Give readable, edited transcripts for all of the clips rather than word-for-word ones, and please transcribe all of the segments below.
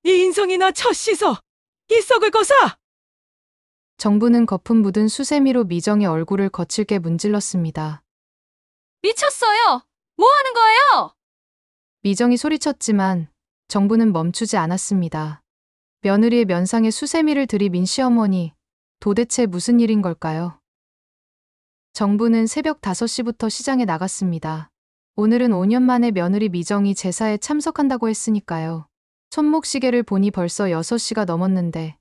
네 인성이나 첫 씻어! 이 썩을 거사! 정부는 거품 묻은 수세미로 미정의 얼굴을 거칠게 문질렀습니다. 미쳤어요! 뭐 하는 거예요? 미정이 소리쳤지만 정부는 멈추지 않았습니다. 며느리의 면상에 수세미를 들이민 시어머니, 도대체 무슨 일인 걸까요? 정부는 새벽 5시부터 시장에 나갔습니다. 오늘은 5년 만에 며느리 미정이 제사에 참석한다고 했으니까요. 손목시계를 보니 벌써 6시가 넘었는데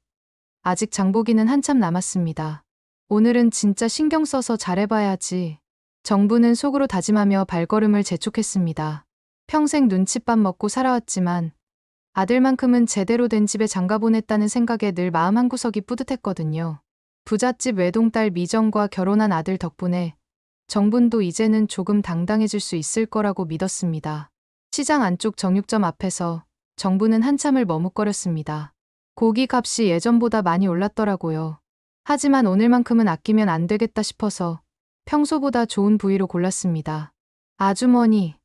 아직 장보기는 한참 남았습니다. 오늘은 진짜 신경 써서 잘해봐야지. 정부는 속으로 다짐하며 발걸음을 재촉했습니다. 평생 눈칫밥 먹고 살아왔지만 아들만큼은 제대로 된 집에 장가보냈다는 생각에 늘 마음 한구석이 뿌듯했거든요. 부잣집 외동딸 미정과 결혼한 아들 덕분에 정분도 이제는 조금 당당해질 수 있을 거라고 믿었습니다. 시장 안쪽 정육점 앞에서 정부는 한참을 머뭇거렸습니다. 고기 값이 예전보다 많이 올랐더라고요. 하지만 오늘만큼은 아끼면 안 되겠다 싶어서 평소보다 좋은 부위로 골랐습니다. 아주머니,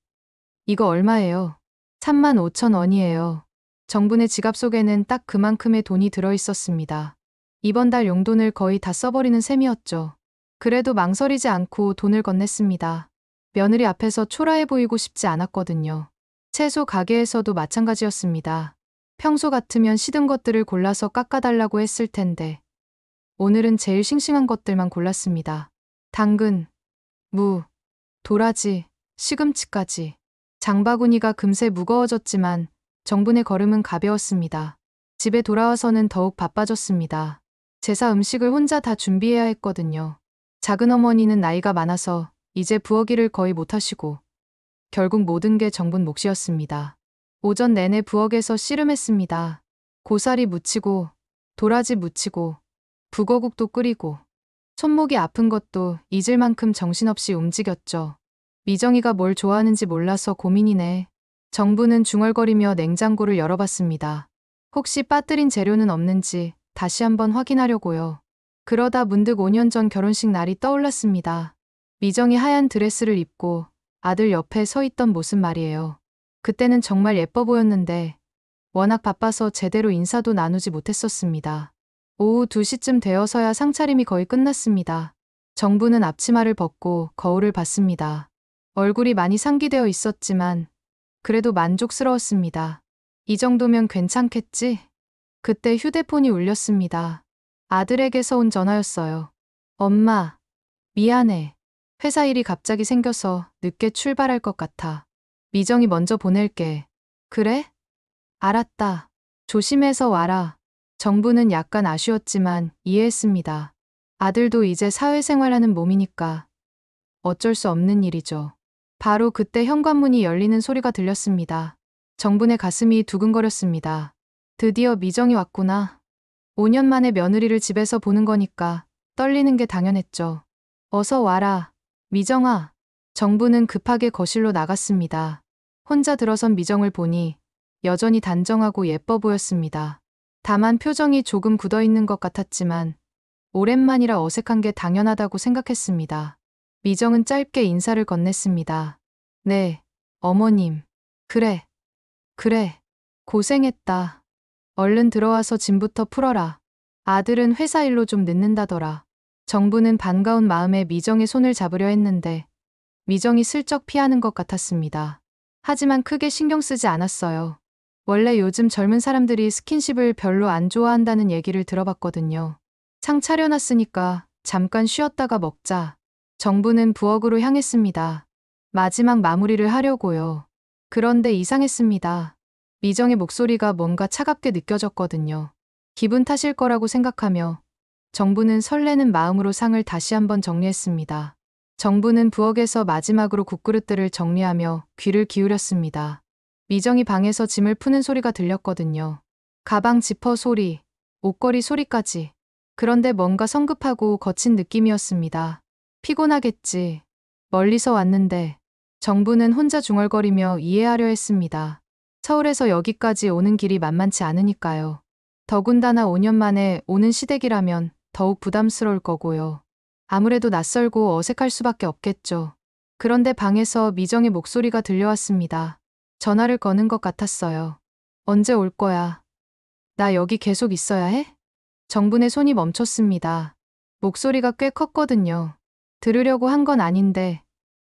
이거 얼마예요? 35,000원이에요. 정분의 지갑 속에는 딱 그만큼의 돈이 들어있었습니다. 이번 달 용돈을 거의 다 써버리는 셈이었죠. 그래도 망설이지 않고 돈을 건넸습니다. 며느리 앞에서 초라해 보이고 싶지 않았거든요. 채소 가게에서도 마찬가지였습니다. 평소 같으면 시든 것들을 골라서 깎아달라고 했을 텐데 오늘은 제일 싱싱한 것들만 골랐습니다. 당근, 무, 도라지, 시금치까지. 장바구니가 금세 무거워졌지만 정분의 걸음은 가벼웠습니다. 집에 돌아와서는 더욱 바빠졌습니다. 제사 음식을 혼자 다 준비해야 했거든요. 작은 어머니는 나이가 많아서 이제 부엌일을 거의 못하시고 결국 모든 게 정분 몫이었습니다. 오전 내내 부엌에서 씨름했습니다. 고사리 무치고 도라지 무치고 북어국도 끓이고 손목이 아픈 것도 잊을 만큼 정신없이 움직였죠. 미정이가 뭘 좋아하는지 몰라서 고민이네. 정부는 중얼거리며 냉장고를 열어봤습니다. 혹시 빠뜨린 재료는 없는지 다시 한번 확인하려고요. 그러다 문득 5년 전 결혼식 날이 떠올랐습니다. 미정이 하얀 드레스를 입고 아들 옆에 서 있던 모습 말이에요. 그때는 정말 예뻐 보였는데 워낙 바빠서 제대로 인사도 나누지 못했었습니다. 오후 2시쯤 되어서야 상차림이 거의 끝났습니다. 정부는 앞치마를 벗고 거울을 봤습니다. 얼굴이 많이 상기되어 있었지만 그래도 만족스러웠습니다. 이 정도면 괜찮겠지? 그때 휴대폰이 울렸습니다. 아들에게서 온 전화였어요. 엄마, 미안해. 회사 일이 갑자기 생겨서 늦게 출발할 것 같아. 미정이 먼저 보낼게. 그래? 알았다. 조심해서 와라. 정부는 약간 아쉬웠지만 이해했습니다. 아들도 이제 사회생활하는 몸이니까 어쩔 수 없는 일이죠. 바로 그때 현관문이 열리는 소리가 들렸습니다. 정분의 가슴이 두근거렸습니다. 드디어 미정이 왔구나. 5년 만에 며느리를 집에서 보는 거니까 떨리는 게 당연했죠. 어서 와라, 미정아. 정부는 급하게 거실로 나갔습니다. 혼자 들어선 미정을 보니 여전히 단정하고 예뻐 보였습니다. 다만 표정이 조금 굳어있는 것 같았지만 오랜만이라 어색한 게 당연하다고 생각했습니다. 미정은 짧게 인사를 건넸습니다. 네, 어머님. 그래, 그래. 고생했다. 얼른 들어와서 짐부터 풀어라. 아들은 회사 일로 좀 늦는다더라. 정부는 반가운 마음에 미정의 손을 잡으려 했는데 미정이 슬쩍 피하는 것 같았습니다. 하지만 크게 신경 쓰지 않았어요. 원래 요즘 젊은 사람들이 스킨십을 별로 안 좋아한다는 얘기를 들어봤거든요. 상 차려놨으니까 잠깐 쉬었다가 먹자. 정부는 부엌으로 향했습니다. 마지막 마무리를 하려고요. 그런데 이상했습니다. 미정의 목소리가 뭔가 차갑게 느껴졌거든요. 기분 탓일 거라고 생각하며 정부는 설레는 마음으로 상을 다시 한번 정리했습니다. 정부는 부엌에서 마지막으로 국그릇들을 정리하며 귀를 기울였습니다. 미정이 방에서 짐을 푸는 소리가 들렸거든요. 가방 지퍼 소리, 옷걸이 소리까지. 그런데 뭔가 성급하고 거친 느낌이었습니다. 피곤하겠지. 멀리서 왔는데. 정부는 혼자 중얼거리며 이해하려 했습니다. 서울에서 여기까지 오는 길이 만만치 않으니까요. 더군다나 5년 만에 오는 시댁이라면 더욱 부담스러울 거고요. 아무래도 낯설고 어색할 수밖에 없겠죠. 그런데 방에서 미정의 목소리가 들려왔습니다. 전화를 거는 것 같았어요. 언제 올 거야? 나 여기 계속 있어야 해? 정분의 손이 멈췄습니다. 목소리가 꽤 컸거든요. 들으려고 한 건 아닌데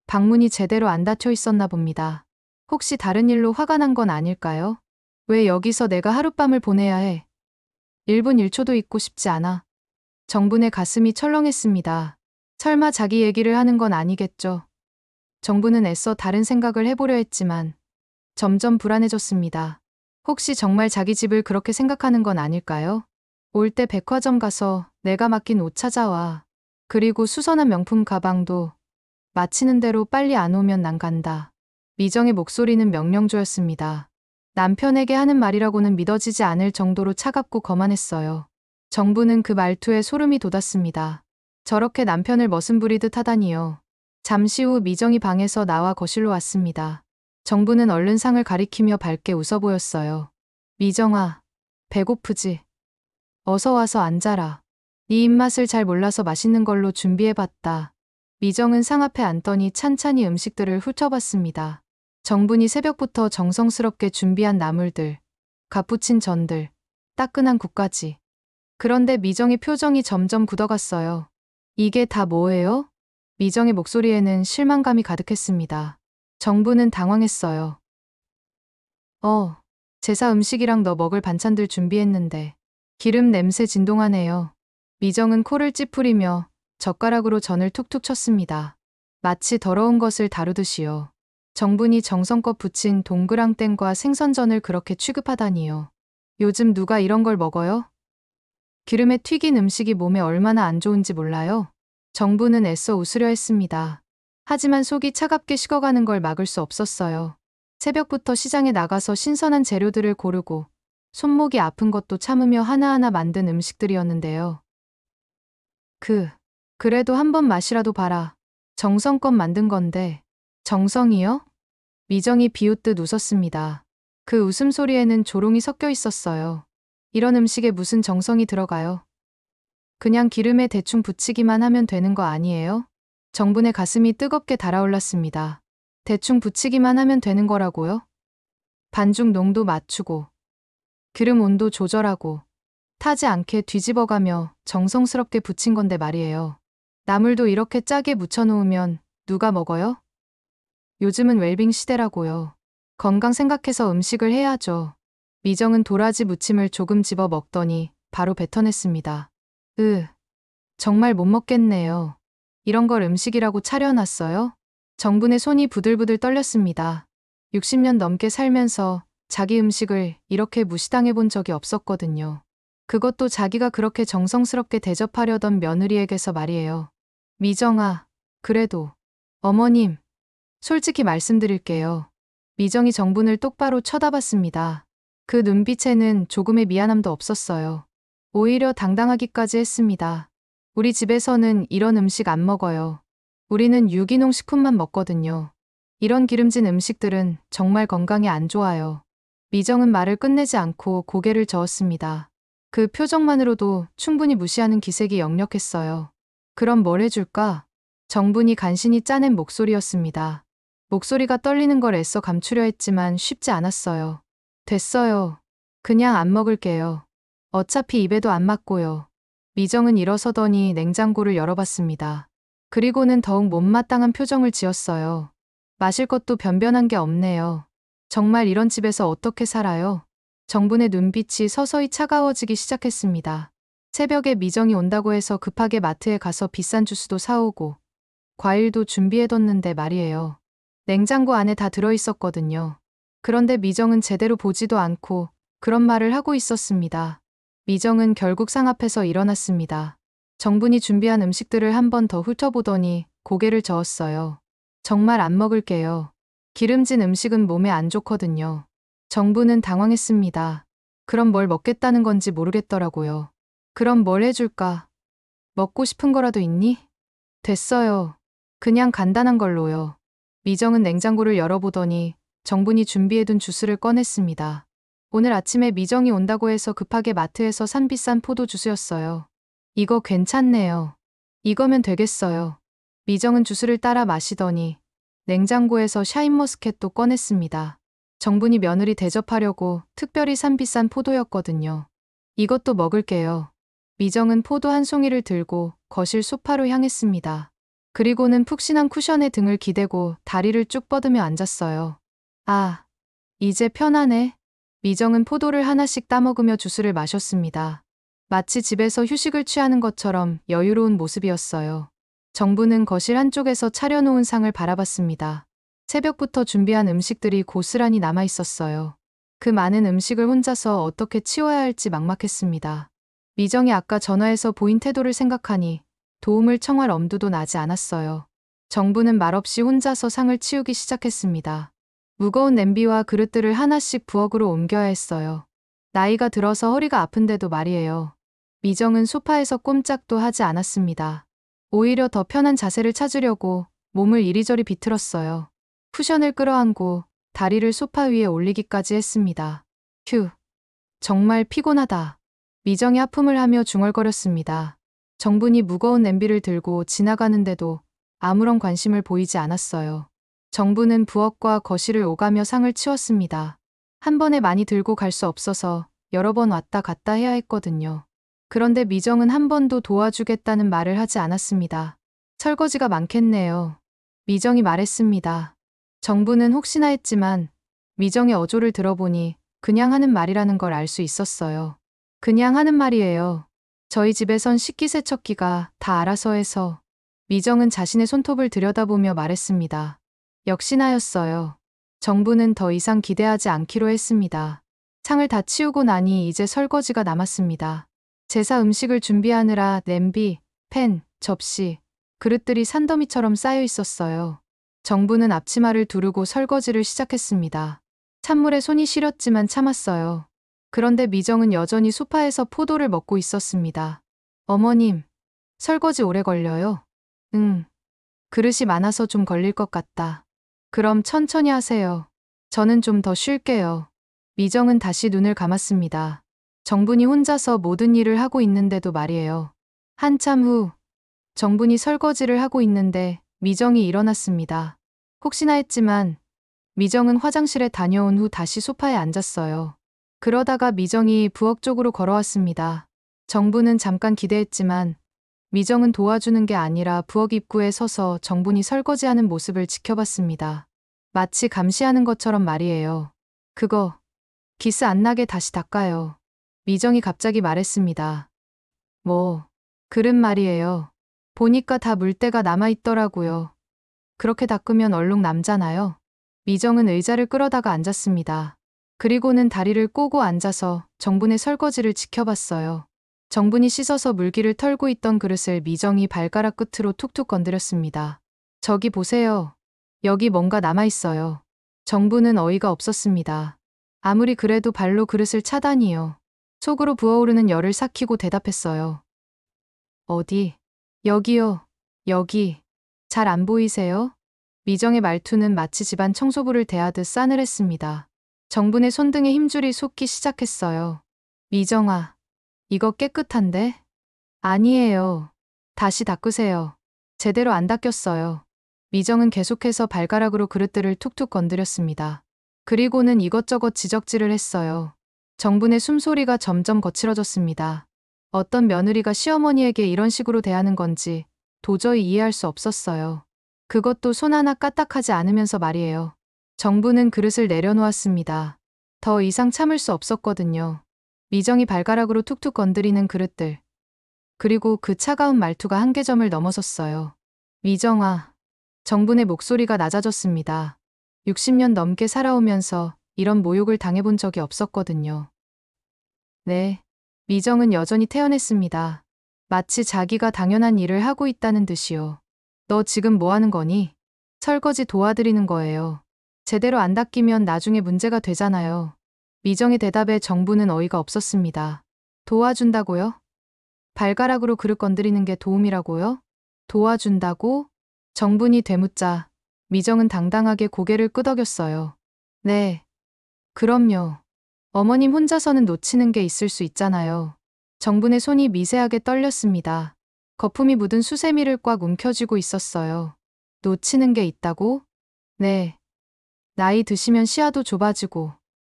방문이 제대로 안 닫혀 있었나 봅니다. 혹시 다른 일로 화가 난 건 아닐까요? 왜 여기서 내가 하룻밤을 보내야 해? 1분 1초도 있고 싶지 않아. 정분의 가슴이 철렁했습니다. 설마 자기 얘기를 하는 건 아니겠죠? 정분은 애써 다른 생각을 해보려 했지만 점점 불안해졌습니다. 혹시 정말 자기 집을 그렇게 생각하는 건 아닐까요? 올 때 백화점 가서 내가 맡긴 옷 찾아와. 그리고 수선한 명품 가방도 마치는 대로 빨리 안 오면 난 간다. 미정의 목소리는 명령조였습니다. 남편에게 하는 말이라고는 믿어지지 않을 정도로 차갑고 거만했어요. 정부는 그 말투에 소름이 돋았습니다. 저렇게 남편을 머슴 부리듯 하다니요. 잠시 후 미정이 방에서 나와 거실로 왔습니다. 정부는 얼른 상을 가리키며 밝게 웃어 보였어요. 미정아, 배고프지? 어서 와서 앉아라. 네 입맛을 잘 몰라서 맛있는 걸로 준비해봤다. 미정은 상 앞에 앉더니 찬찬히 음식들을 훑어봤습니다. 정분이 새벽부터 정성스럽게 준비한 나물들, 갓부친 전들, 따끈한 국까지. 그런데 미정의 표정이 점점 굳어갔어요. 이게 다 뭐예요? 미정의 목소리에는 실망감이 가득했습니다. 정부는 당황했어요. 제사 음식이랑 너 먹을 반찬들 준비했는데 기름 냄새 진동하네요. 미정은 코를 찌푸리며 젓가락으로 전을 툭툭 쳤습니다. 마치 더러운 것을 다루듯이요. 정분이 정성껏 부친 동그랑땡과 생선전을 그렇게 취급하다니요. 요즘 누가 이런 걸 먹어요? 기름에 튀긴 음식이 몸에 얼마나 안 좋은지 몰라요? 정부는 애써 웃으려 했습니다. 하지만 속이 차갑게 식어가는 걸 막을 수 없었어요. 새벽부터 시장에 나가서 신선한 재료들을 고르고 손목이 아픈 것도 참으며 하나하나 만든 음식들이었는데요. 그래도 한번 맛이라도 봐라. 정성껏 만든 건데. 정성이요? 미정이 비웃듯 웃었습니다. 그 웃음소리에는 조롱이 섞여 있었어요. 이런 음식에 무슨 정성이 들어가요? 그냥 기름에 대충 부치기만 하면 되는 거 아니에요? 정분의 가슴이 뜨겁게 달아올랐습니다. 대충 부치기만 하면 되는 거라고요? 반죽 농도 맞추고, 기름 온도 조절하고, 타지 않게 뒤집어가며 정성스럽게 부친 건데 말이에요. 나물도 이렇게 짜게 묻혀놓으면 누가 먹어요? 요즘은 웰빙 시대라고요. 건강 생각해서 음식을 해야죠. 미정은 도라지 무침을 조금 집어 먹더니 바로 뱉어냈습니다. 정말 못 먹겠네요. 이런 걸 음식이라고 차려놨어요? 정분의 손이 부들부들 떨렸습니다. 60년 넘게 살면서 자기 음식을 이렇게 무시당해 본 적이 없었거든요. 그것도 자기가 그렇게 정성스럽게 대접하려던 며느리에게서 말이에요. 미정아, 그래도. 어머님, 솔직히 말씀드릴게요. 미정이 정분을 똑바로 쳐다봤습니다. 그 눈빛에는 조금의 미안함도 없었어요. 오히려 당당하기까지 했습니다. 우리 집에서는 이런 음식 안 먹어요. 우리는 유기농 식품만 먹거든요. 이런 기름진 음식들은 정말 건강에 안 좋아요. 미정은 말을 끝내지 않고 고개를 저었습니다. 그 표정만으로도 충분히 무시하는 기색이 역력했어요. 그럼 뭘 해줄까? 정분이 간신히 짜낸 목소리였습니다. 목소리가 떨리는 걸 애써 감추려 했지만 쉽지 않았어요. 됐어요. 그냥 안 먹을게요. 어차피 입에도 안 맞고요. 미정은 일어서더니 냉장고를 열어봤습니다. 그리고는 더욱 못마땅한 표정을 지었어요. 마실 것도 변변한 게 없네요. 정말 이런 집에서 어떻게 살아요? 정분의 눈빛이 서서히 차가워지기 시작했습니다. 새벽에 미정이 온다고 해서 급하게 마트에 가서 비싼 주스도 사오고 과일도 준비해뒀는데 말이에요. 냉장고 안에 다 들어있었거든요. 그런데 미정은 제대로 보지도 않고 그런 말을 하고 있었습니다. 미정은 결국 상 앞에서 일어났습니다. 정분이 준비한 음식들을 한 번 더 훑어보더니 고개를 저었어요. 정말 안 먹을게요. 기름진 음식은 몸에 안 좋거든요. 정부는 당황했습니다. 그럼 뭘 먹겠다는 건지 모르겠더라고요. 그럼 뭘 해줄까? 먹고 싶은 거라도 있니? 됐어요. 그냥 간단한 걸로요. 미정은 냉장고를 열어보더니 정분이 준비해둔 주스를 꺼냈습니다. 오늘 아침에 미정이 온다고 해서 급하게 마트에서 산 비싼 포도 주스였어요. 이거 괜찮네요. 이거면 되겠어요. 미정은 주스를 따라 마시더니 냉장고에서 샤인머스켓도 꺼냈습니다. 정분이 며느리 대접하려고 특별히 산 비싼 포도였거든요. 이것도 먹을게요. 미정은 포도 한 송이를 들고 거실 소파로 향했습니다. 그리고는 푹신한 쿠션에 등을 기대고 다리를 쭉 뻗으며 앉았어요. 아, 이제 편하네. 미정은 포도를 하나씩 따먹으며 주스를 마셨습니다. 마치 집에서 휴식을 취하는 것처럼 여유로운 모습이었어요. 정부는 거실 한쪽에서 차려놓은 상을 바라봤습니다. 새벽부터 준비한 음식들이 고스란히 남아 있었어요. 그 많은 음식을 혼자서 어떻게 치워야 할지 막막했습니다. 미정이 아까 전화해서 보인 태도를 생각하니 도움을 청할 엄두도 나지 않았어요. 정부는 말없이 혼자서 상을 치우기 시작했습니다. 무거운 냄비와 그릇들을 하나씩 부엌으로 옮겨야 했어요. 나이가 들어서 허리가 아픈데도 말이에요. 미정은 소파에서 꼼짝도 하지 않았습니다. 오히려 더 편한 자세를 찾으려고 몸을 이리저리 비틀었어요. 쿠션을 끌어안고 다리를 소파 위에 올리기까지 했습니다. 휴, 정말 피곤하다. 미정이 하품을 하며 중얼거렸습니다. 정분이 무거운 냄비를 들고 지나가는데도 아무런 관심을 보이지 않았어요. 정부는 부엌과 거실을 오가며 상을 치웠습니다. 한 번에 많이 들고 갈 수 없어서 여러 번 왔다 갔다 해야 했거든요. 그런데 미정은 한 번도 도와주겠다는 말을 하지 않았습니다. 설거지가 많겠네요. 미정이 말했습니다. 정부는 혹시나 했지만 미정의 어조를 들어보니 그냥 하는 말이라는 걸 알 수 있었어요. 그냥 하는 말이에요. 저희 집에선 식기세척기가 다 알아서 해서. 미정은 자신의 손톱을 들여다보며 말했습니다. 역시나였어요. 정부는 더 이상 기대하지 않기로 했습니다. 상을 다 치우고 나니 이제 설거지가 남았습니다. 제사 음식을 준비하느라 냄비, 팬, 접시, 그릇들이 산더미처럼 쌓여 있었어요. 정부는 앞치마를 두르고 설거지를 시작했습니다. 찬물에 손이 시렸지만 참았어요. 그런데 미정은 여전히 소파에서 포도를 먹고 있었습니다. 어머님, 설거지 오래 걸려요? 응. 그릇이 많아서 좀 걸릴 것 같다. 그럼 천천히 하세요. 저는 좀 더 쉴게요. 미정은 다시 눈을 감았습니다. 정분이 혼자서 모든 일을 하고 있는데도 말이에요. 한참 후, 정분이 설거지를 하고 있는데 미정이 일어났습니다. 혹시나 했지만 미정은 화장실에 다녀온 후 다시 소파에 앉았어요. 그러다가 미정이 부엌 쪽으로 걸어왔습니다. 정부는 잠깐 기대했지만 미정은 도와주는 게 아니라 부엌 입구에 서서 정분이 설거지하는 모습을 지켜봤습니다. 마치 감시하는 것처럼 말이에요. 그거 기스 안 나게 다시 닦아요. 미정이 갑자기 말했습니다. 뭐, 그릇 말이에요. 보니까 다 물때가 남아있더라고요. 그렇게 닦으면 얼룩 남잖아요. 미정은 의자를 끌어다가 앉았습니다. 그리고는 다리를 꼬고 앉아서 정분의 설거지를 지켜봤어요. 정분이 씻어서 물기를 털고 있던 그릇을 미정이 발가락 끝으로 툭툭 건드렸습니다. 저기 보세요. 여기 뭔가 남아있어요. 정분은 어이가 없었습니다. 아무리 그래도 발로 그릇을 차다니요. 속으로 부어오르는 열을 삭히고 대답했어요. 어디? 여기요. 여기. 잘 안 보이세요? 미정의 말투는 마치 집안 청소부를 대하듯 싸늘했습니다. 정분의 손등에 힘줄이 솟기 시작했어요. 미정아, 이거 깨끗한데? 아니에요. 다시 닦으세요. 제대로 안 닦였어요. 미정은 계속해서 발가락으로 그릇들을 툭툭 건드렸습니다. 그리고는 이것저것 지적질을 했어요. 정분의 숨소리가 점점 거칠어졌습니다. 어떤 며느리가 시어머니에게 이런 식으로 대하는 건지 도저히 이해할 수 없었어요. 그것도 손 하나 까딱하지 않으면서 말이에요. 정부는 그릇을 내려놓았습니다. 더 이상 참을 수 없었거든요. 미정이 발가락으로 툭툭 건드리는 그릇들. 그리고 그 차가운 말투가 한계점을 넘어섰어요. 미정아. 정분의 목소리가 낮아졌습니다. 60년 넘게 살아오면서 이런 모욕을 당해본 적이 없었거든요. 네. 미정은 여전히 태연했습니다. 마치 자기가 당연한 일을 하고 있다는 듯이요. 너 지금 뭐 하는 거니? 설거지 도와드리는 거예요. 제대로 안 닦이면 나중에 문제가 되잖아요. 미정의 대답에 정부는 어이가 없었습니다. 도와준다고요? 발가락으로 그릇 건드리는 게 도움이라고요? 도와준다고? 정분이 되묻자 미정은 당당하게 고개를 끄덕였어요. 네. 그럼요. 어머님 혼자서는 놓치는 게 있을 수 있잖아요. 정분의 손이 미세하게 떨렸습니다. 거품이 묻은 수세미를 꽉 움켜쥐고 있었어요. 놓치는 게 있다고? 네. 나이 드시면 시야도 좁아지고.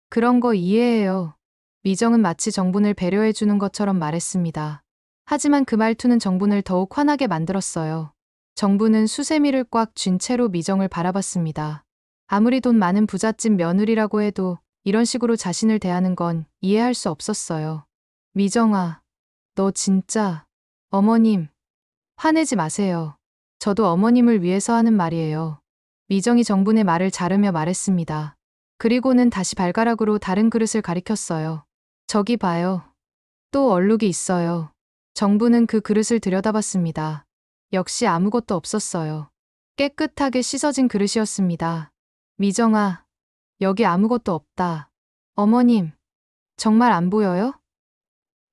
그런 거 이해해요. 미정은 마치 정분을 배려해 주는 것처럼 말했습니다. 하지만 그 말투는 정분을 더욱 화나게 만들었어요. 정분은 수세미를 꽉 쥔 채로 미정을 바라봤습니다. 아무리 돈 많은 부잣집 며느리라고 해도 이런 식으로 자신을 대하는 건 이해할 수 없었어요. 미정아, 너 진짜... 어머님, 화내지 마세요. 저도 어머님을 위해서 하는 말이에요. 미정이 정분의 말을 자르며 말했습니다. 그리고는 다시 발가락으로 다른 그릇을 가리켰어요. 저기 봐요. 또 얼룩이 있어요. 정분은 그 그릇을 들여다봤습니다. 역시 아무것도 없었어요. 깨끗하게 씻어진 그릇이었습니다. 미정아, 여기 아무것도 없다. 어머님, 정말 안 보여요?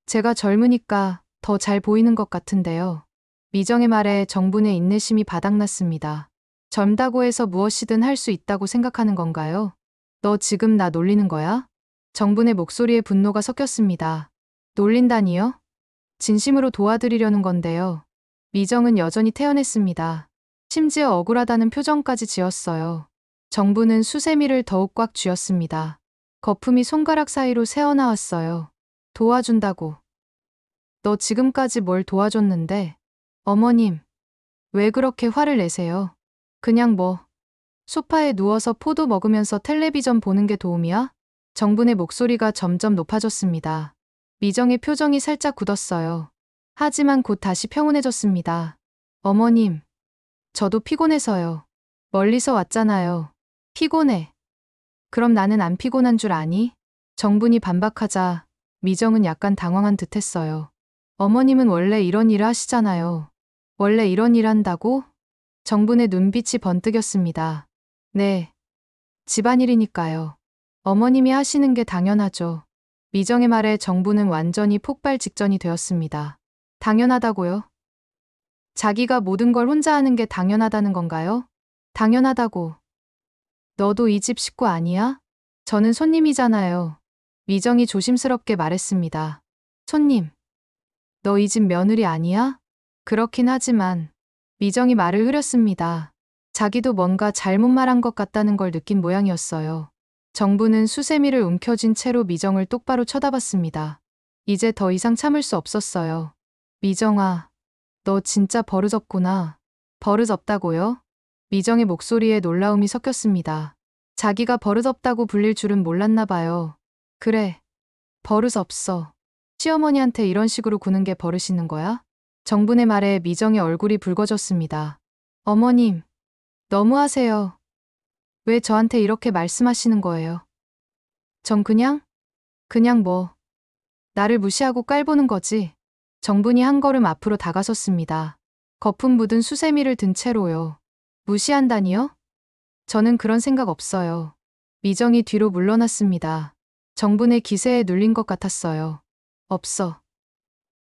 제가 젊으니까 더 잘 보이는 것 같은데요. 미정의 말에 정분의 인내심이 바닥났습니다. 젊다고 해서 무엇이든 할 수 있다고 생각하는 건가요? 너 지금 나 놀리는 거야? 정분의 목소리에 분노가 섞였습니다. 놀린다니요? 진심으로 도와드리려는 건데요. 미정은 여전히 태연했습니다. 심지어 억울하다는 표정까지 지었어요. 정분은 수세미를 더욱 꽉 쥐었습니다. 거품이 손가락 사이로 새어나왔어요. 도와준다고. 너 지금까지 뭘 도와줬는데? 어머님, 왜 그렇게 화를 내세요? 그냥 소파에 누워서 포도 먹으면서 텔레비전 보는 게 도움이야? 정분의 목소리가 점점 높아졌습니다. 미정의 표정이 살짝 굳었어요. 하지만 곧 다시 평온해졌습니다. 어머님, 저도 피곤해서요. 멀리서 왔잖아요. 피곤해. 그럼 나는 안 피곤한 줄 아니? 정분이 반박하자 미정은 약간 당황한 듯 했어요. 어머님은 원래 이런 일을 하시잖아요. 원래 이런 일 한다고? 정분의 눈빛이 번뜩였습니다. 네. 집안일이니까요. 어머님이 하시는 게 당연하죠. 미정의 말에 정분은 완전히 폭발 직전이 되었습니다. 당연하다고요? 자기가 모든 걸 혼자 하는 게 당연하다는 건가요? 당연하다고. 너도 이 집 식구 아니야? 저는 손님이잖아요. 미정이 조심스럽게 말했습니다. 손님. 너 이 집 며느리 아니야? 그렇긴 하지만 미정이 말을 흐렸습니다. 자기도 뭔가 잘못 말한 것 같다는 걸 느낀 모양이었어요. 정분은 수세미를 움켜쥔 채로 미정을 똑바로 쳐다봤습니다. 이제 더 이상 참을 수 없었어요. 미정아, 너 진짜 버릇없구나. 버릇없다고요? 미정의 목소리에 놀라움이 섞였습니다. 자기가 버릇없다고 불릴 줄은 몰랐나 봐요. 그래, 버릇없어. 시어머니한테 이런 식으로 구는 게 버릇 있는 거야? 정분의 말에 미정의 얼굴이 붉어졌습니다. 어머님, 너무하세요. 왜 저한테 이렇게 말씀하시는 거예요? 전 그냥 나를 무시하고 깔보는 거지. 정분이 한 걸음 앞으로 다가섰습니다. 거품 묻은 수세미를 든 채로요. 무시한다니요? 저는 그런 생각 없어요. 미정이 뒤로 물러났습니다. 정분의 기세에 눌린 것 같았어요. 없어.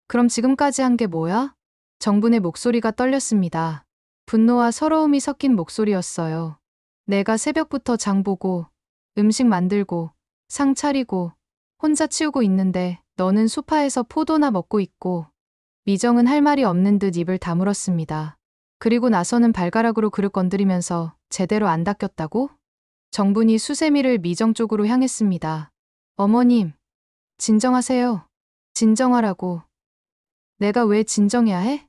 그럼 지금까지 한 게 뭐야? 정분의 목소리가 떨렸습니다. 분노와 서러움이 섞인 목소리였어요. 내가 새벽부터 장 보고, 음식 만들고, 상 차리고, 혼자 치우고 있는데 너는 소파에서 포도나 먹고 있고. 미정은 할 말이 없는 듯 입을 다물었습니다. 그리고 나서는 발가락으로 그릇 건드리면서 제대로 안 닦였다고? 정분이 수세미를 미정 쪽으로 향했습니다. 어머님, 진정하세요. 진정하라고. 내가 왜 진정해야 해?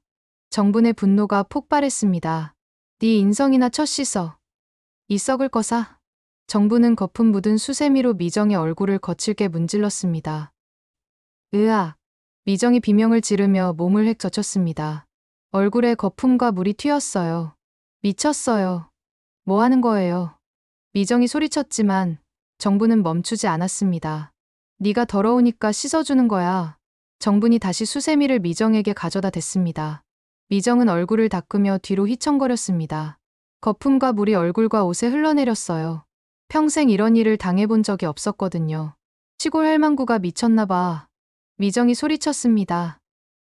정분의 분노가 폭발했습니다. 네 인성이나 첫 씻어. 이 썩을 거사. 정분은 거품 묻은 수세미로 미정의 얼굴을 거칠게 문질렀습니다. 으악. 미정이 비명을 지르며 몸을 획 젖혔습니다. 얼굴에 거품과 물이 튀었어요. 미쳤어요. 뭐 하는 거예요? 미정이 소리쳤지만 정분은 멈추지 않았습니다. 네가 더러우니까 씻어주는 거야. 정분이 다시 수세미를 미정에게 가져다 댔습니다. 미정은 얼굴을 닦으며 뒤로 휘청거렸습니다. 거품과 물이 얼굴과 옷에 흘러내렸어요. 평생 이런 일을 당해본 적이 없었거든요. 시골 할망구가 미쳤나 봐. 미정이 소리쳤습니다.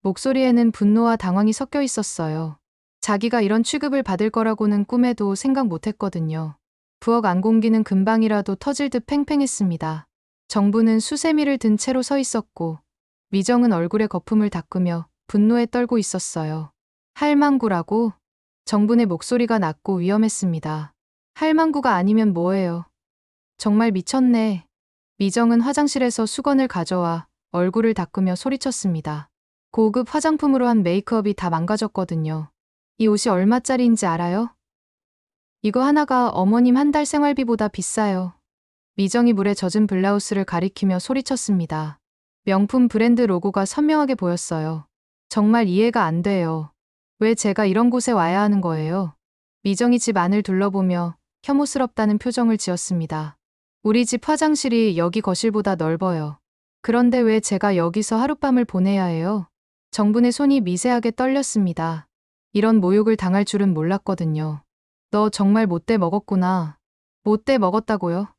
목소리에는 분노와 당황이 섞여 있었어요. 자기가 이런 취급을 받을 거라고는 꿈에도 생각 못했거든요. 부엌 안공기는 금방이라도 터질 듯 팽팽했습니다. 정분은 수세미를 든 채로 서 있었고 미정은 얼굴에 거품을 닦으며 분노에 떨고 있었어요. 할망구라고? 정분의 목소리가 낮고 위험했습니다. 할망구가 아니면 뭐예요? 정말 미쳤네. 미정은 화장실에서 수건을 가져와 얼굴을 닦으며 소리쳤습니다. 고급 화장품으로 한 메이크업이 다 망가졌거든요. 이 옷이 얼마짜리인지 알아요? 이거 하나가 어머님 한 달 생활비보다 비싸요. 미정이 물에 젖은 블라우스를 가리키며 소리쳤습니다. 명품 브랜드 로고가 선명하게 보였어요. 정말 이해가 안 돼요. 왜 제가 이런 곳에 와야 하는 거예요? 미정이 집 안을 둘러보며 혐오스럽다는 표정을 지었습니다. 우리 집 화장실이 여기 거실보다 넓어요. 그런데 왜 제가 여기서 하룻밤을 보내야 해요? 정분의 손이 미세하게 떨렸습니다. 이런 모욕을 당할 줄은 몰랐거든요. 너 정말 못돼 먹었구나. 못돼 먹었다고요?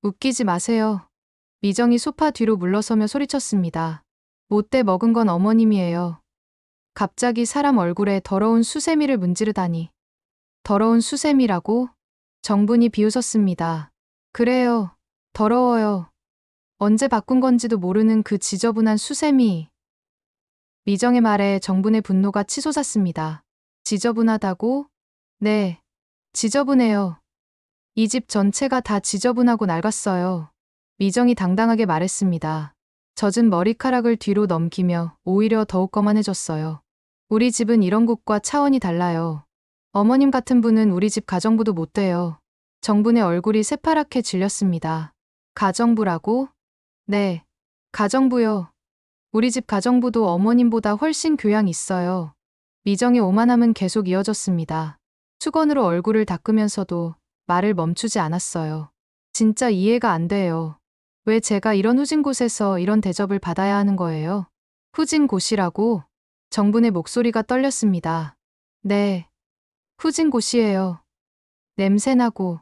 웃기지 마세요. 미정이 소파 뒤로 물러서며 소리쳤습니다. 못돼 먹은 건 어머님이에요. 갑자기 사람 얼굴에 더러운 수세미를 문지르다니. 더러운 수세미라고? 정분이 비웃었습니다. 그래요. 더러워요. 언제 바꾼 건지도 모르는 그 지저분한 수세미. 미정의 말에 정분의 분노가 치솟았습니다. 지저분하다고? 네. 지저분해요. 이 집 전체가 다 지저분하고 낡았어요. 미정이 당당하게 말했습니다. 젖은 머리카락을 뒤로 넘기며 오히려 더욱 거만해졌어요. 우리 집은 이런 곳과 차원이 달라요. 어머님 같은 분은 우리 집 가정부도 못 돼요. 정분의 얼굴이 새파랗게 질렸습니다. 가정부라고? 네. 가정부요. 우리 집 가정부도 어머님보다 훨씬 교양 있어요. 미정의 오만함은 계속 이어졌습니다. 수건으로 얼굴을 닦으면서도 말을 멈추지 않았어요. 진짜 이해가 안 돼요. 왜 제가 이런 후진 곳에서 이런 대접을 받아야 하는 거예요? 후진 곳이라고? 정분의 목소리가 떨렸습니다. 네. 후진 곳이에요. 냄새나고,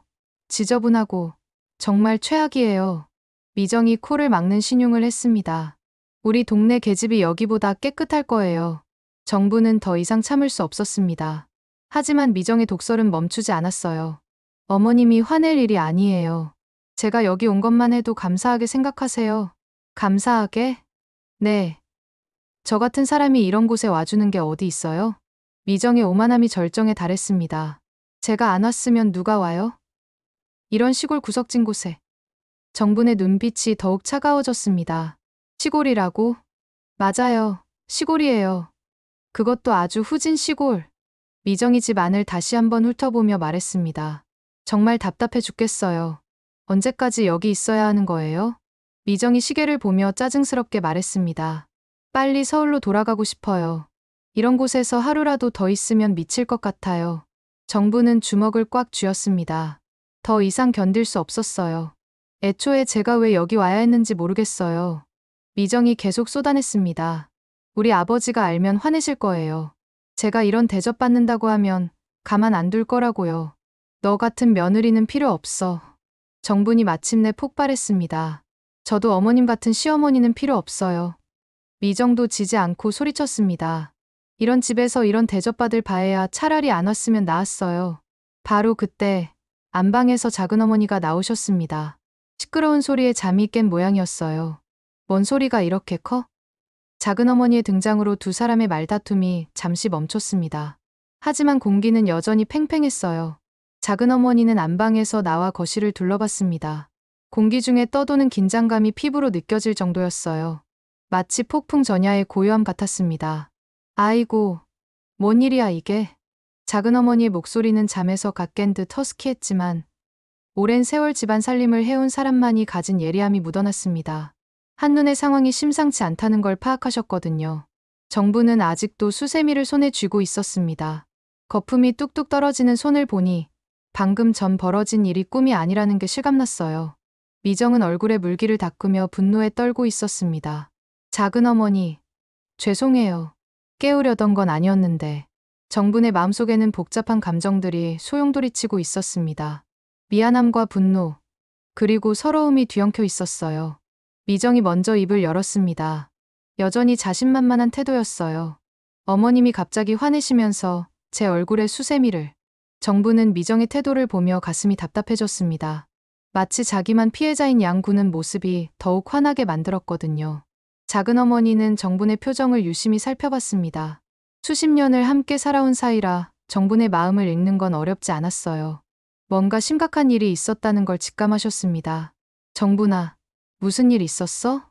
지저분하고, 정말 최악이에요. 미정이 코를 막는 신용을 했습니다. 우리 동네 계집이 여기보다 깨끗할 거예요. 정부는 더 이상 참을 수 없었습니다. 하지만 미정의 독설은 멈추지 않았어요. 어머님이 화낼 일이 아니에요. 제가 여기 온 것만 해도 감사하게 생각하세요. 감사하게? 네. 저 같은 사람이 이런 곳에 와주는 게 어디 있어요? 미정의 오만함이 절정에 달했습니다. 제가 안 왔으면 누가 와요? 이런 시골 구석진 곳에. 정분의 눈빛이 더욱 차가워졌습니다. 시골이라고? 맞아요. 시골이에요. 그것도 아주 후진 시골. 미정이 집 안을 다시 한번 훑어보며 말했습니다. 정말 답답해 죽겠어요. 언제까지 여기 있어야 하는 거예요? 미정이 시계를 보며 짜증스럽게 말했습니다. 빨리 서울로 돌아가고 싶어요. 이런 곳에서 하루라도 더 있으면 미칠 것 같아요. 정부는 주먹을 꽉 쥐었습니다. 더 이상 견딜 수 없었어요. 애초에 제가 왜 여기 와야 했는지 모르겠어요. 미정이 계속 쏟아냈습니다. 우리 아버지가 알면 화내실 거예요. 제가 이런 대접받는다고 하면 가만 안 둘 거라고요. 너 같은 며느리는 필요 없어. 정분이 마침내 폭발했습니다. 저도 어머님 같은 시어머니는 필요 없어요. 미정도 지지 않고 소리쳤습니다. 이런 집에서 이런 대접받을 바에야 차라리 안 왔으면 나았어요. 바로 그때 안방에서 작은어머니가 나오셨습니다. 시끄러운 소리에 잠이 깬 모양이었어요. 뭔 소리가 이렇게 커? 작은어머니의 등장으로 두 사람의 말다툼이 잠시 멈췄습니다. 하지만 공기는 여전히 팽팽했어요. 작은어머니는 안방에서 나와 거실을 둘러봤습니다. 공기 중에 떠도는 긴장감이 피부로 느껴질 정도였어요. 마치 폭풍 전야의 고요함 같았습니다. 아이고, 뭔 일이야 이게? 작은어머니의 목소리는 잠에서 갓 깬 듯 허스키했지만 오랜 세월 집안 살림을 해온 사람만이 가진 예리함이 묻어났습니다. 한눈에 상황이 심상치 않다는 걸 파악하셨거든요. 정부는 아직도 수세미를 손에 쥐고 있었습니다. 거품이 뚝뚝 떨어지는 손을 보니 방금 전 벌어진 일이 꿈이 아니라는 게 실감났어요. 미정은 얼굴에 물기를 닦으며 분노에 떨고 있었습니다. 작은어머니, 죄송해요. 깨우려던 건 아니었는데. 정분의 마음속에는 복잡한 감정들이 소용돌이치고 있었습니다. 미안함과 분노, 그리고 서러움이 뒤엉켜 있었어요. 미정이 먼저 입을 열었습니다. 여전히 자신만만한 태도였어요. 어머님이 갑자기 화내시면서 제 얼굴에 수세미를. 정부는 미정의 태도를 보며 가슴이 답답해졌습니다. 마치 자기만 피해자인 양 구는 모습이 더욱 화나게 만들었거든요. 작은어머니는 정분의 표정을 유심히 살펴봤습니다. 수십 년을 함께 살아온 사이라 정분의 마음을 읽는 건 어렵지 않았어요. 뭔가 심각한 일이 있었다는 걸 직감하셨습니다. 정분아, 무슨 일 있었어?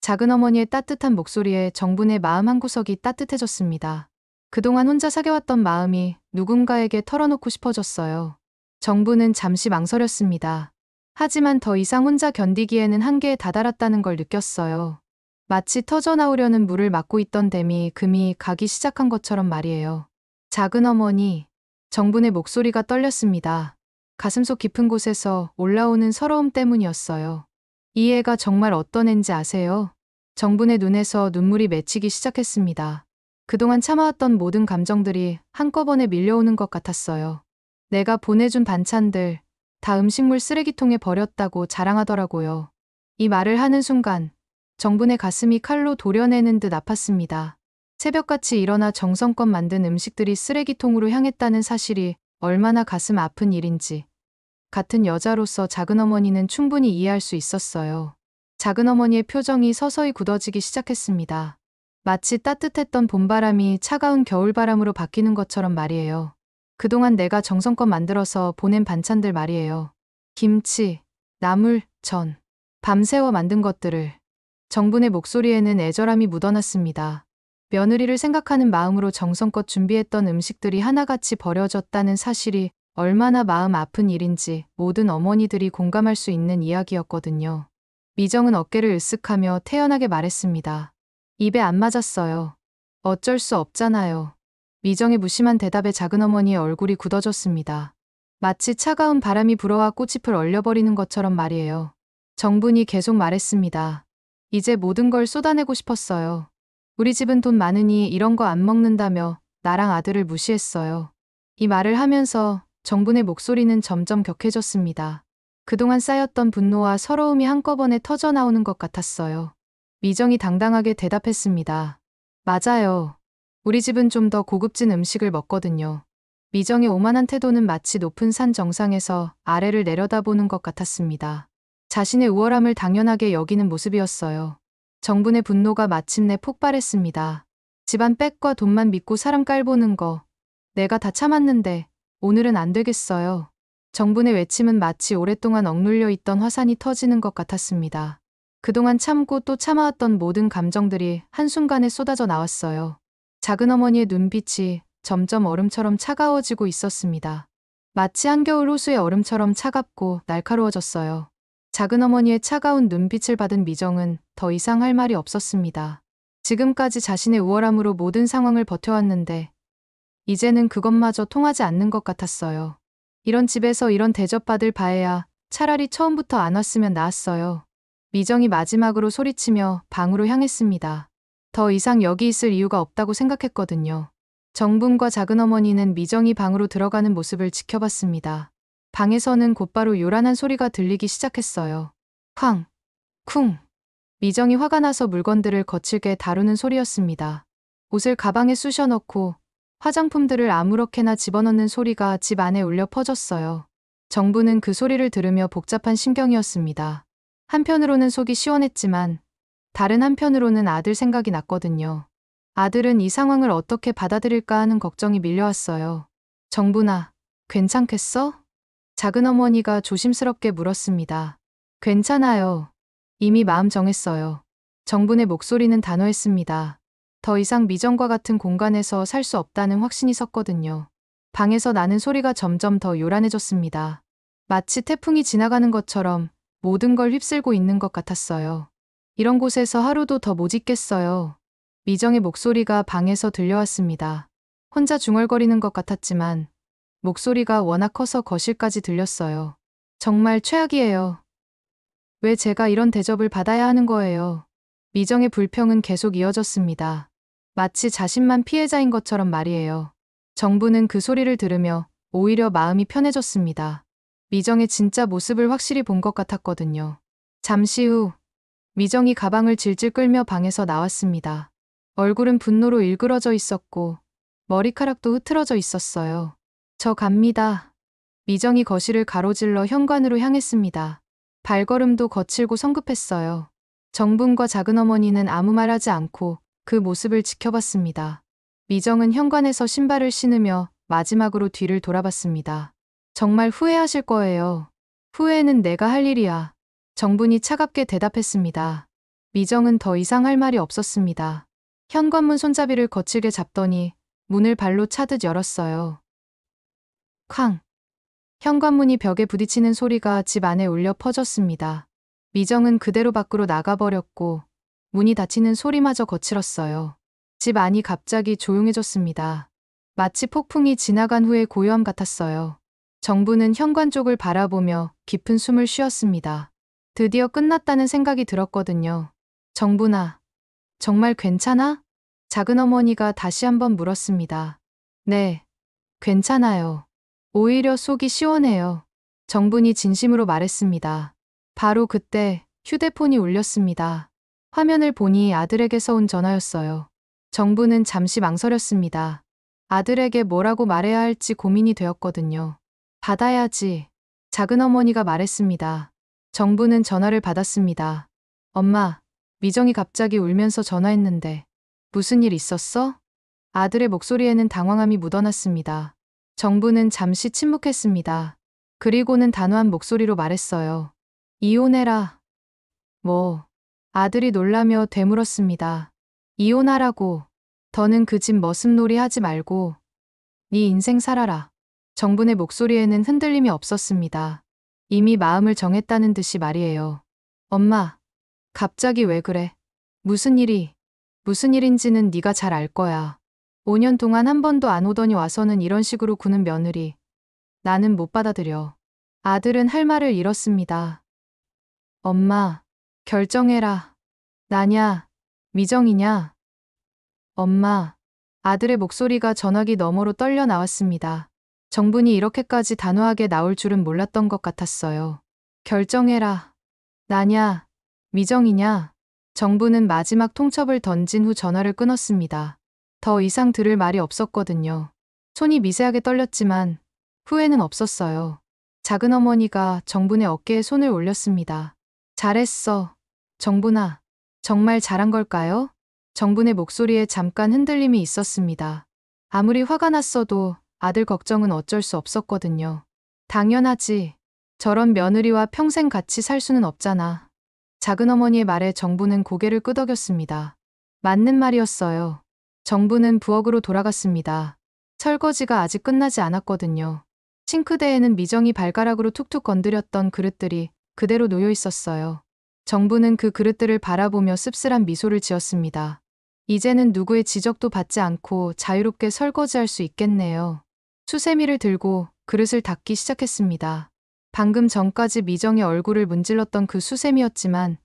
작은 어머니의 따뜻한 목소리에 정분의 마음 한구석이 따뜻해졌습니다. 그동안 혼자 사겨왔던 마음이 누군가에게 털어놓고 싶어졌어요. 정분은 잠시 망설였습니다. 하지만 더 이상 혼자 견디기에는 한계에 다다랐다는 걸 느꼈어요. 마치 터져나오려는 물을 막고 있던 댐이 금이 가기 시작한 것처럼 말이에요. 작은 어머니, 정분의 목소리가 떨렸습니다. 가슴속 깊은 곳에서 올라오는 서러움 때문이었어요. 이 애가 정말 어떤 앤지 아세요? 정분의 눈에서 눈물이 맺히기 시작했습니다. 그동안 참아왔던 모든 감정들이 한꺼번에 밀려오는 것 같았어요. 내가 보내준 반찬들, 다 음식물 쓰레기통에 버렸다고 자랑하더라고요. 이 말을 하는 순간, 정분의 가슴이 칼로 도려내는 듯 아팠습니다. 새벽같이 일어나 정성껏 만든 음식들이 쓰레기통으로 향했다는 사실이 얼마나 가슴 아픈 일인지. 같은 여자로서 작은 어머니는 충분히 이해할 수 있었어요. 작은 어머니의 표정이 서서히 굳어지기 시작했습니다. 마치 따뜻했던 봄바람이 차가운 겨울바람으로 바뀌는 것처럼 말이에요. 그동안 내가 정성껏 만들어서 보낸 반찬들 말이에요. 김치, 나물, 전, 밤새워 만든 것들을. 정분의 목소리에는 애절함이 묻어났습니다. 며느리를 생각하는 마음으로 정성껏 준비했던 음식들이 하나같이 버려졌다는 사실이 얼마나 마음 아픈 일인지 모든 어머니들이 공감할 수 있는 이야기였거든요. 미정은 어깨를 으쓱하며 태연하게 말했습니다. 입에 안 맞았어요. 어쩔 수 없잖아요. 미정의 무심한 대답에 작은 어머니의 얼굴이 굳어졌습니다. 마치 차가운 바람이 불어와 꽃잎을 얼려버리는 것처럼 말이에요. 정분이 계속 말했습니다. 이제 모든 걸 쏟아내고 싶었어요. 우리 집은 돈 많으니 이런 거 안 먹는다며 나랑 아들을 무시했어요. 이 말을 하면서 정분의 목소리는 점점 격해졌습니다. 그동안 쌓였던 분노와 서러움이 한꺼번에 터져나오는 것 같았어요. 미정이 당당하게 대답했습니다. 맞아요. 우리 집은 좀 더 고급진 음식을 먹거든요. 미정의 오만한 태도는 마치 높은 산 정상에서 아래를 내려다보는 것 같았습니다. 자신의 우월함을 당연하게 여기는 모습이었어요. 정분의 분노가 마침내 폭발했습니다. 집안 빽과 돈만 믿고 사람 깔보는 거. 내가 다 참았는데 오늘은 안 되겠어요. 정분의 외침은 마치 오랫동안 억눌려 있던 화산이 터지는 것 같았습니다. 그동안 참고 또 참아왔던 모든 감정들이 한순간에 쏟아져 나왔어요. 작은 어머니의 눈빛이 점점 얼음처럼 차가워지고 있었습니다. 마치 한겨울 호수의 얼음처럼 차갑고 날카로워졌어요. 작은 어머니의 차가운 눈빛을 받은 미정은 더 이상 할 말이 없었습니다. 지금까지 자신의 우월함으로 모든 상황을 버텨왔는데 이제는 그것마저 통하지 않는 것 같았어요. 이런 집에서 이런 대접받을 바에야 차라리 처음부터 안 왔으면 나았어요. 미정이 마지막으로 소리치며 방으로 향했습니다. 더 이상 여기 있을 이유가 없다고 생각했거든요. 정분과 작은 어머니는 미정이 방으로 들어가는 모습을 지켜봤습니다. 방에서는 곧바로 요란한 소리가 들리기 시작했어요. 쾅, 쿵. 미정이 화가 나서 물건들을 거칠게 다루는 소리였습니다. 옷을 가방에 쑤셔 넣고 화장품들을 아무렇게나 집어넣는 소리가 집 안에 울려 퍼졌어요. 정부는 그 소리를 들으며 복잡한 심경이었습니다. 한편으로는 속이 시원했지만 다른 한편으로는 아들 생각이 났거든요. 아들은 이 상황을 어떻게 받아들일까 하는 걱정이 밀려왔어요. 정분아, 괜찮겠어? 작은 어머니가 조심스럽게 물었습니다. 괜찮아요. 이미 마음 정했어요. 정분의 목소리는 단호했습니다. 더 이상 미정과 같은 공간에서 살 수 없다는 확신이 섰거든요. 방에서 나는 소리가 점점 더 요란해졌습니다. 마치 태풍이 지나가는 것처럼 모든 걸 휩쓸고 있는 것 같았어요. 이런 곳에서 하루도 더 못 있겠어요. 미정의 목소리가 방에서 들려왔습니다. 혼자 중얼거리는 것 같았지만 목소리가 워낙 커서 거실까지 들렸어요. 정말 최악이에요. 왜 제가 이런 대접을 받아야 하는 거예요? 미정의 불평은 계속 이어졌습니다. 마치 자신만 피해자인 것처럼 말이에요. 정부는 그 소리를 들으며 오히려 마음이 편해졌습니다. 미정의 진짜 모습을 확실히 본 것 같았거든요. 잠시 후 미정이 가방을 질질 끌며 방에서 나왔습니다. 얼굴은 분노로 일그러져 있었고 머리카락도 흐트러져 있었어요. 저 갑니다. 미정이 거실을 가로질러 현관으로 향했습니다. 발걸음도 거칠고 성급했어요. 정분과 작은 어머니는 아무 말 하지 않고 그 모습을 지켜봤습니다. 미정은 현관에서 신발을 신으며 마지막으로 뒤를 돌아봤습니다. 정말 후회하실 거예요. 후회는 내가 할 일이야. 정분이 차갑게 대답했습니다. 미정은 더 이상 할 말이 없었습니다. 현관문 손잡이를 거칠게 잡더니 문을 발로 차듯 열었어요. 쾅! 현관문이 벽에 부딪히는 소리가 집 안에 울려 퍼졌습니다. 미정은 그대로 밖으로 나가버렸고 문이 닫히는 소리마저 거칠었어요. 집 안이 갑자기 조용해졌습니다. 마치 폭풍이 지나간 후의 고요함 같았어요. 정부는 현관 쪽을 바라보며 깊은 숨을 쉬었습니다. 드디어 끝났다는 생각이 들었거든요. 정부나, 정말 괜찮아? 작은 어머니가 다시 한번 물었습니다. 네, 괜찮아요. 오히려 속이 시원해요. 정분이 진심으로 말했습니다. 바로 그때 휴대폰이 울렸습니다. 화면을 보니 아들에게서 온 전화였어요. 정부는 잠시 망설였습니다. 아들에게 뭐라고 말해야 할지 고민이 되었거든요. 받아야지. 작은 어머니가 말했습니다. 정부는 전화를 받았습니다. 엄마, 미정이 갑자기 울면서 전화했는데 무슨 일 있었어? 아들의 목소리에는 당황함이 묻어났습니다. 정부는 잠시 침묵했습니다. 그리고는 단호한 목소리로 말했어요. 이혼해라. 뭐? 아들이 놀라며 되물었습니다. 이혼하라고. 더는 그 집 머슴놀이 하지 말고 네 인생 살아라. 정분의 목소리에는 흔들림이 없었습니다. 이미 마음을 정했다는 듯이 말이에요. 엄마, 갑자기 왜 그래? 무슨 일인지는 네가 잘 알 거야. 5년 동안 한 번도 안 오더니 와서는 이런 식으로 구는 며느리. 나는 못 받아들여. 아들은 할 말을 잃었습니다. 엄마, 결정해라. 나냐, 미정이냐? 엄마, 아들의 목소리가 전화기 너머로 떨려 나왔습니다. 정분이 이렇게까지 단호하게 나올 줄은 몰랐던 것 같았어요. 결정해라. 나냐, 미정이냐? 정부는 마지막 통첩을 던진 후 전화를 끊었습니다. 더 이상 들을 말이 없었거든요. 손이 미세하게 떨렸지만 후회는 없었어요. 작은 어머니가 정분의 어깨에 손을 올렸습니다. 잘했어. 정분아, 정말 잘한 걸까요? 정분의 목소리에 잠깐 흔들림이 있었습니다. 아무리 화가 났어도 아들 걱정은 어쩔 수 없었거든요. 당연하지. 저런 며느리와 평생 같이 살 수는 없잖아. 작은 어머니의 말에 정부는 고개를 끄덕였습니다. 맞는 말이었어요. 정부는 부엌으로 돌아갔습니다. 설거지가 아직 끝나지 않았거든요. 싱크대에는 미정이 발가락으로 툭툭 건드렸던 그릇들이 그대로 놓여 있었어요. 정부는 그 그릇들을 바라보며 씁쓸한 미소를 지었습니다. 이제는 누구의 지적도 받지 않고 자유롭게 설거지할 수 있겠네요. 수세미를 들고 그릇을 닦기 시작했습니다. 방금 전까지 미정의 얼굴을 문질렀던 그 수세미였지만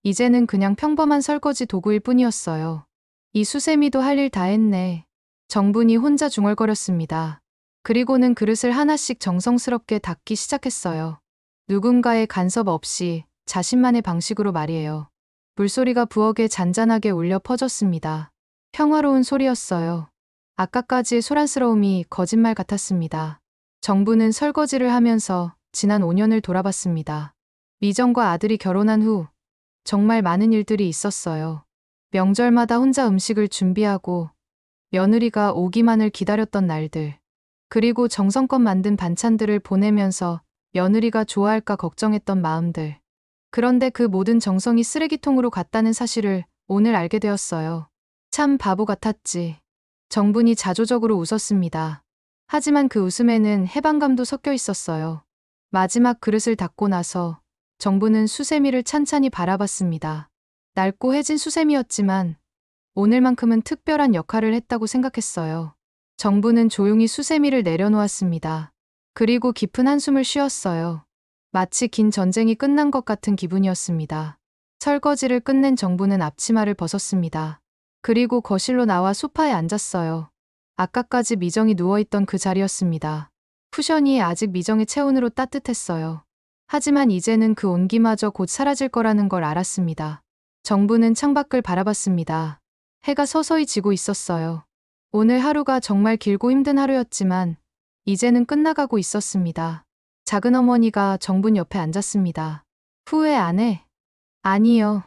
이제는 그냥 평범한 설거지 도구일 뿐이었어요. 이 수세미도 할 일 다 했네. 정분이 혼자 중얼거렸습니다. 그리고는 그릇을 하나씩 정성스럽게 닦기 시작했어요. 누군가의 간섭 없이 자신만의 방식으로 말이에요. 물소리가 부엌에 잔잔하게 울려 퍼졌습니다. 평화로운 소리였어요. 아까까지의 소란스러움이 거짓말 같았습니다. 정부는 설거지를 하면서 지난 5년을 돌아봤습니다. 미정과 아들이 결혼한 후 정말 많은 일들이 있었어요. 명절마다 혼자 음식을 준비하고 며느리가 오기만을 기다렸던 날들. 그리고 정성껏 만든 반찬들을 보내면서 며느리가 좋아할까 걱정했던 마음들. 그런데 그 모든 정성이 쓰레기통으로 갔다는 사실을 오늘 알게 되었어요. 참 바보 같았지. 정분이 자조적으로 웃었습니다. 하지만 그 웃음에는 해방감도 섞여 있었어요. 마지막 그릇을 닦고 나서 정부는 수세미를 찬찬히 바라봤습니다. 낡고 해진 수세미였지만 오늘만큼은 특별한 역할을 했다고 생각했어요. 정부는 조용히 수세미를 내려놓았습니다. 그리고 깊은 한숨을 쉬었어요. 마치 긴 전쟁이 끝난 것 같은 기분이었습니다. 설거지를 끝낸 정부는 앞치마를 벗었습니다. 그리고 거실로 나와 소파에 앉았어요. 아까까지 미정이 누워있던 그 자리였습니다. 쿠션이 아직 미정의 체온으로 따뜻했어요. 하지만 이제는 그 온기마저 곧 사라질 거라는 걸 알았습니다. 정부는 창밖을 바라봤습니다. 해가 서서히 지고 있었어요. 오늘 하루가 정말 길고 힘든 하루였지만 이제는 끝나가고 있었습니다. 작은 어머니가 정분 옆에 앉았습니다. 후회 안 해? 아니요.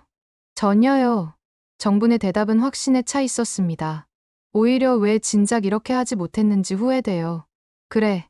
전혀요. 정분의 대답은 확신에 차 있었습니다. 오히려 왜 진작 이렇게 하지 못했는지 후회돼요. 그래.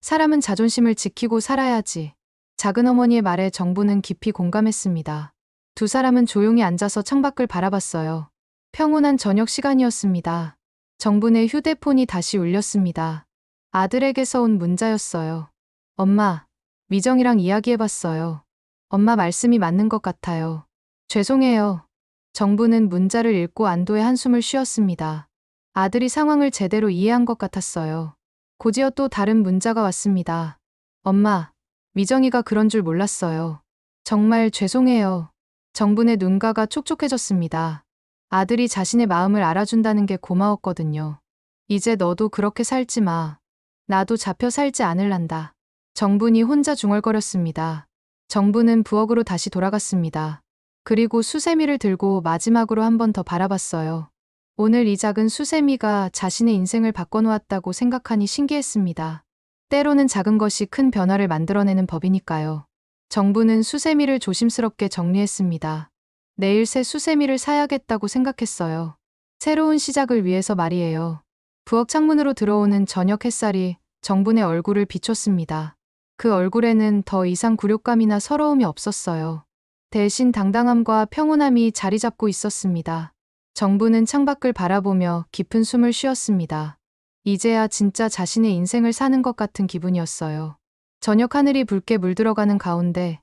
사람은 자존심을 지키고 살아야지. 작은 어머니의 말에 정부는 깊이 공감했습니다. 두 사람은 조용히 앉아서 창밖을 바라봤어요. 평온한 저녁 시간이었습니다. 정부의 휴대폰이 다시 울렸습니다. 아들에게서 온 문자였어요. 엄마, 미정이랑 이야기해봤어요. 엄마 말씀이 맞는 것 같아요. 죄송해요. 정부는 문자를 읽고 안도의 한숨을 쉬었습니다. 아들이 상황을 제대로 이해한 것 같았어요. 곧이어 또 다른 문자가 왔습니다. 엄마, 미정이가 그런 줄 몰랐어요. 정말 죄송해요. 정분의 눈가가 촉촉해졌습니다. 아들이 자신의 마음을 알아준다는 게 고마웠거든요. 이제 너도 그렇게 살지 마. 나도 잡혀 살지 않을란다. 정분이 혼자 중얼거렸습니다. 정부는 부엌으로 다시 돌아갔습니다. 그리고 수세미를 들고 마지막으로 한 번 더 바라봤어요. 오늘 이 작은 수세미가 자신의 인생을 바꿔놓았다고 생각하니 신기했습니다. 때로는 작은 것이 큰 변화를 만들어내는 법이니까요. 정부는 수세미를 조심스럽게 정리했습니다. 내일 새 수세미를 사야겠다고 생각했어요. 새로운 시작을 위해서 말이에요. 부엌 창문으로 들어오는 저녁 햇살이 정분의 얼굴을 비췄습니다. 그 얼굴에는 더 이상 굴욕감이나 서러움이 없었어요. 대신 당당함과 평온함이 자리 잡고 있었습니다. 정부는 창밖을 바라보며 깊은 숨을 쉬었습니다. 이제야 진짜 자신의 인생을 사는 것 같은 기분이었어요. 저녁 하늘이 붉게 물들어가는 가운데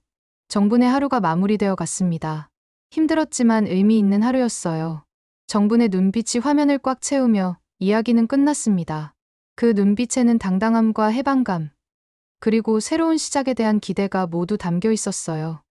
정분의 하루가 마무리되어 갔습니다. 힘들었지만 의미 있는 하루였어요. 정분의 눈빛이 화면을 꽉 채우며 이야기는 끝났습니다. 그 눈빛에는 당당함과 해방감, 그리고 새로운 시작에 대한 기대가 모두 담겨 있었어요.